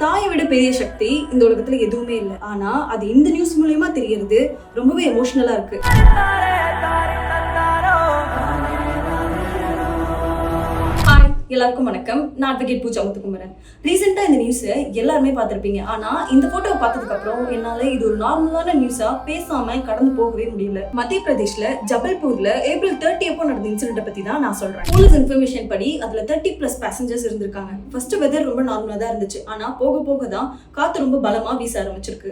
தாயை விட பெரிய சக்தி இந்த உலகத்துல எதுவுமே இல்லை. ஆனா அது இந்த நியூஸ் மூலமா தெரியறது ரொம்பவே எமோஷனலா இருக்கு. எல்லாருக்கும் வணக்கம். நான் அட்வொகேட் பூஜா முத்துக்குமரன். ரீசெண்டா இந்த நியூஸ் எல்லாருமே பார்த்திருப்பீங்க. ஆனா இந்த போட்டோவை பார்த்ததுக்கு அப்புறம் என்னால இது ஒரு நார்மலான நியூஸா பேசாம கடந்து போகவே முடியல. மத்திய பிரதேஷ்ல ஜபல்பூர்ல ஏப்ரல் 30 அப்போ நடந்த இன்சிடென்ட் பத்தி தான் நான் சொல்றேன். போலீஸ் இன்ஃபர்மேஷன் படி அதுல 30+ பேசஞ்சர்ஸ் இருந்திருக்காங்க. ஃபர்ஸ்ட் வெதர் ரொம்ப நார்மலா தான் இருந்துச்சு. ஆனா போக போக தான் காத்து ரொம்ப பலமா வீச ஆரம்பிச்சிருக்கு.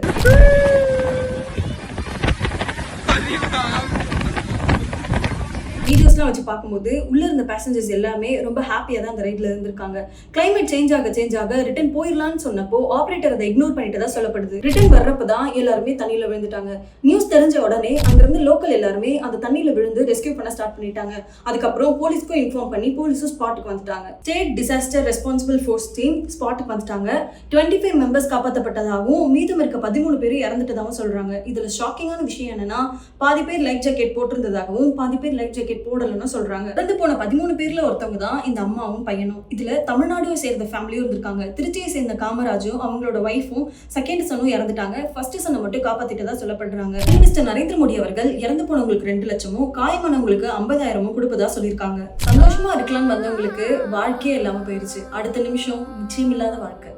வீடியோஸ்லாம் வச்சு பார்க்கும்போது உள்ள இருந்த பேசஞ்சர்ஸ் எல்லாமே ரொம்ப ஹாப்பியா தான் அந்த ரைட்ல இருந்திருக்காங்க. கிளைமேட் சேஞ்ச் ஆக ரிட்டர்ன் போயிடலான்னு சொன்னப்போ ஆபரேட்டர் அதை இக்னோர் பண்ணிட்டு தான் சொல்லப்படுது. ரிட்டர்ன் வர்றப்பதான் எல்லாருமே தண்ணியில விழுந்துட்டாங்க. நியூஸ் தெரிஞ்ச உடனே அங்கிருந்து லோக்கல் எல்லாருமே அந்த தண்ணியில விழுந்து ரெஸ்கியூ பண்ண ஸ்டார்ட் பண்ணிட்டாங்க. அதுக்கப்புறம் போலீஸ்க்கும் இன்ஃபார்ம் பண்ணி போலீஸும் ஸ்பாட்டுக்கு வந்துட்டாங்க. State disaster responsible force team ஸ்பாட்டுக்கு வந்துட்டாங்க. 25 மெம்பர்ஸ் காப்பாற்றப்பட்டதாகவும் மீதம் இருக்க 13 பேர் இறந்துட்டதாகவும் சொல்றாங்க. இதுல ஷாக்கிங்கான விஷயம் என்னன்னா, பாதி பேர் லைஃப் ஜாக்கெட் போட்டிருந்ததாகவும் பாதி பேர் லைஃப் ஜாக்கெட் போடலன்னு சொல்றாங்க. இறந்து போன 13 பேர்ல ஒருத்தவங்க தான் இந்த அம்மாவும் பையனும். இதுல தமிழ்நாடுவை சேர்ந்த ஃபேமிலியும் இருந்திருக்காங்க. திருச்சியை சேர்ந்த காமராஜும் அவங்களோட வைஃபும் செகண்ட் சனும் இறந்துட்டாங்க. ஃபர்ஸ்ட் சனை மட்டும் காப்பாத்திட்டதா சொல்லப்படுறாங்க. மினிஸ்டர் நரேந்திர மோடி அவர்கள் இறந்து போனவங்களுக்கு 2 லட்சமும் காயமானவங்களுக்கு 50,000 கொடுப்பதா சொல்லியிருக்காங்க. சந்தோஷமா இருக்கலாம்னு வந்தவங்களுக்கு வாழ்க்கையே இல்லாம போயிருச்சு. அடுத்த நிமிஷம் நிச்சயம் இல்லாத வாழ்க்கை.